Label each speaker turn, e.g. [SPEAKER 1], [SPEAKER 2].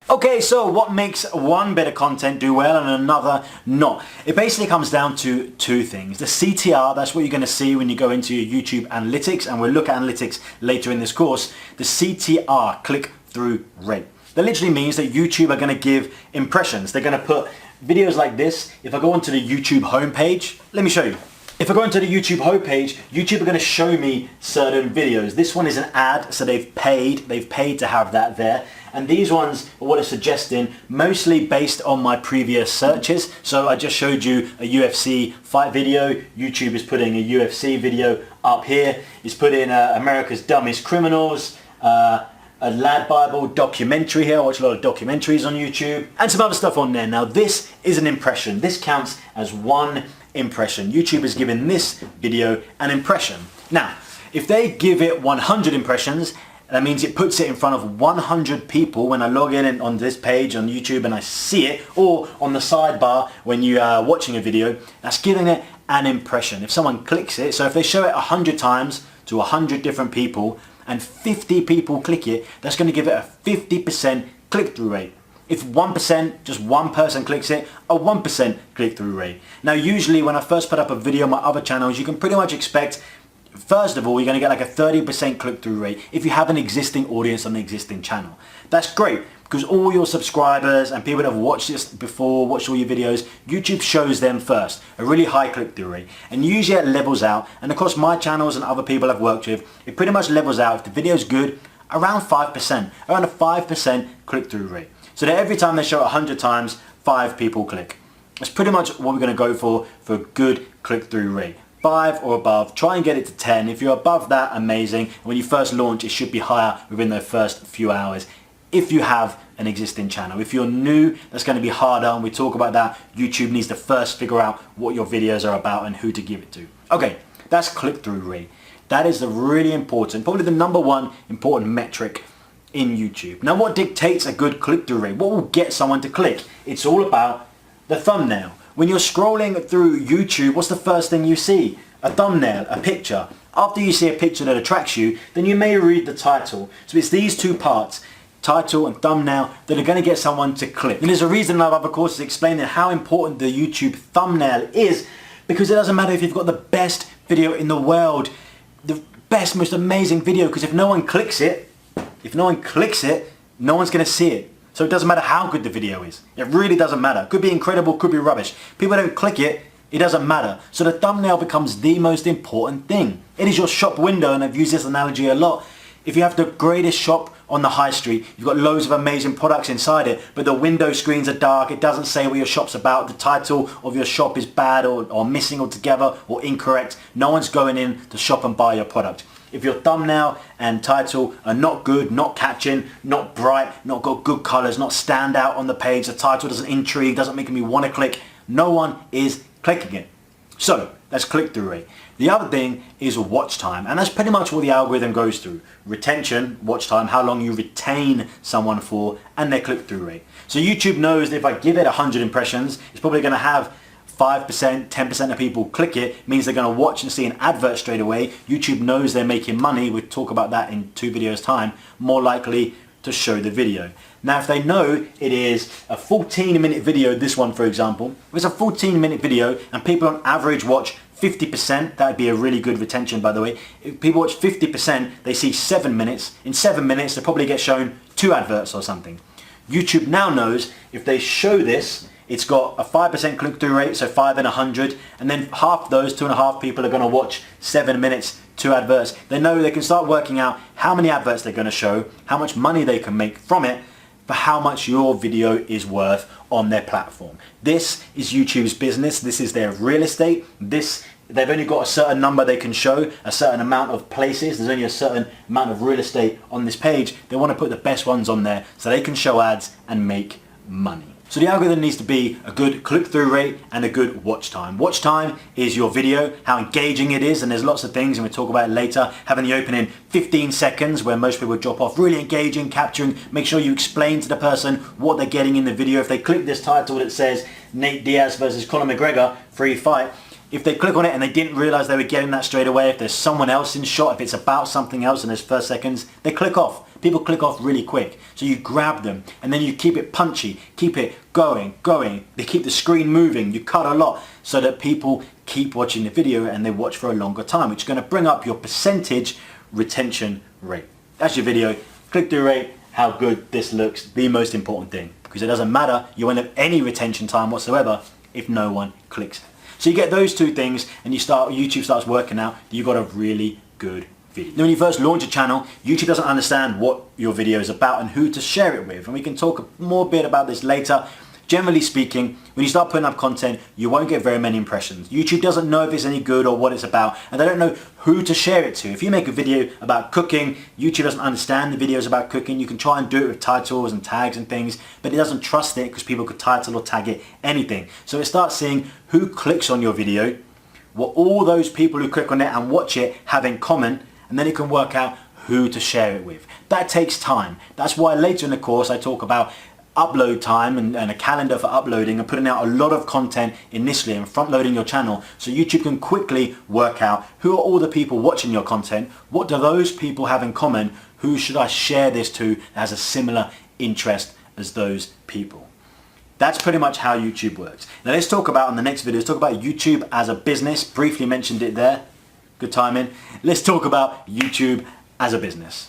[SPEAKER 1] Okay, so what makes one bit of content do well and another not? It basically comes down to two things. The CTR, that's what you're going to see when you go into your YouTube analytics, and we'll look at analytics later in this course. The CTR, click-through rate. That literally means that YouTube are going to give impressions. They're going to put videos like this. If I go onto the YouTube homepage, let me show you. If I go into the YouTube homepage, YouTube are going to show me certain videos. This one is an ad, so they've paid to have that there. And these ones are what it's suggesting, mostly based on my previous searches. So I just showed you a UFC fight video. YouTube is putting a UFC video up here. It's putting America's Dumbest Criminals, a Lad Bible documentary here. I watch a lot of documentaries on YouTube, and some other stuff on there. Now this is an impression. This counts as one impression. YouTube is giving this video an impression. Now, if they give it 100 impressions, that means it puts it in front of 100 people when I log in on this page on YouTube and I see it, or on the sidebar when you are watching a video. That's giving it an impression. If someone clicks it, so if they show it 100 times to 100 different people and 50 people click it, that's going to give it a 50% click-through rate. If 1%, just one person clicks it, a 1% click-through rate. Now usually when I first put up a video on my other channels, you can pretty much expect, first of all, you're going to get like a 30% click-through rate if you have an existing audience on the existing channel. That's great because all your subscribers and people that have watched this before, watched all your videos, YouTube shows them first, a really high click-through rate. And usually it levels out, and across my channels and other people I've worked with, it pretty much levels out. If the video is good, around 5%, around a 5% click-through rate. So that every time they show it 100 times, 5 people click. That's pretty much what we're going to go for a good click-through rate. 5 or above, try and get it to 10. If you're above that, amazing. When you first launch, it should be higher within the first few hours if you have an existing channel. If you're new, that's going to be harder, and we talk about that. YouTube needs to first figure out what your videos are about and who to give it to. Okay, that's click-through rate. That is the really important, probably the number one important metric in YouTube. Now what dictates a good click-through rate? What will get someone to click? It's all about the thumbnail. When you're scrolling through YouTube, what's the first thing you see? A thumbnail, a picture. After you see a picture that attracts you, then you may read the title. So it's these two parts, title and thumbnail, that are going to get someone to click. And there's a reason I have other courses explaining how important the YouTube thumbnail is, because it doesn't matter if you've got the best video in the world, the best, most amazing video, because if no one clicks it, no one's going to see it. So it doesn't matter how good the video is. It really doesn't matter. Could be incredible, could be rubbish. People don't click it, it doesn't matter. So the thumbnail becomes the most important thing. It is your shop window, and I've used this analogy a lot. If you have the greatest shop on the high street, you've got loads of amazing products inside it, but the window screens are dark, it doesn't say what your shop's about, the title of your shop is bad or missing altogether or incorrect, no one's going in to shop and buy your product. If your thumbnail and title are not good, not catching, not bright, not got good colors, not stand out on the page, the title doesn't intrigue, doesn't make me want to click, no one is clicking it. So that's click-through rate. The other thing is watch time, and that's pretty much what the algorithm goes through. Retention, watch time, how long you retain someone for, and their click-through rate. So YouTube knows that if I give it 100 impressions, it's probably going to have 5%, 10% of people click it, means they're going to watch and see an advert straight away. YouTube knows they're making money, we'll talk about that in 2 videos time, more likely to show the video. Now if they know it is a 14-minute video, this one for example, if it's a 14-minute video and people on average watch 50%, that would be a really good retention by the way. If people watch 50%, they see 7 minutes. In 7 minutes they probably get shown 2 adverts or something. YouTube now knows if they show this, it's got a 5% click-through rate, so 5 in 100, and then half those, 2.5 people are going to watch 7 minutes, 2 adverts. They know they can start working out how many adverts they're going to show, how much money they can make from it, for how much your video is worth on their platform. This is YouTube's business, this is their real estate, they've only got a certain number they can show, a certain amount of places, there's only a certain amount of real estate on this page. They want to put the best ones on there so they can show ads and make money. So the algorithm needs to be a good click-through rate and a good watch time. Watch time is your video, how engaging it is, and there's lots of things, and we'll talk about it later. Having the opening 15 seconds where most people drop off, really engaging, capturing, make sure you explain to the person what they're getting in the video. If they click this title that says Nate Diaz versus Conor McGregor, free fight, If they click on it and they didn't realize they were getting that straight away, if there's someone else in shot, if it's about something else in those first seconds, they click off. People click off really quick. So you grab them and then you keep it punchy, keep it going. They keep the screen moving, you cut a lot so that people keep watching the video and they watch for a longer time, which is going to bring up your percentage retention rate. That's your video. Click-through rate, how good this looks, the most important thing. Because it doesn't matter, you won't have any retention time whatsoever if no one clicks. So you get those two things and YouTube starts working out that you've got a really good video. Now when you first launch a channel, YouTube doesn't understand what your video is about and who to share it with. And we can talk more bit about this later. Generally speaking, when you start putting up content, you won't get very many impressions. YouTube doesn't know if it's any good or what it's about, and they don't know who to share it to. If you make a video about cooking, YouTube doesn't understand the videos about cooking. You can try and do it with titles and tags and things, but it doesn't trust it because people could title or tag it anything. So it starts seeing who clicks on your video, what all those people who click on it and watch it have in common, and then it can work out who to share it with. That takes time. That's why later in the course I talk about upload time and a calendar for uploading and putting out a lot of content initially and front loading your channel so YouTube can quickly work out who are all the people watching your content, what do those people have in common, who should I share this to that has a similar interest as those people. That's pretty much how YouTube works. Now let's talk about, in the next video, let's talk about YouTube as a business. Briefly mentioned it there. Good timing. Let's talk about YouTube as a business.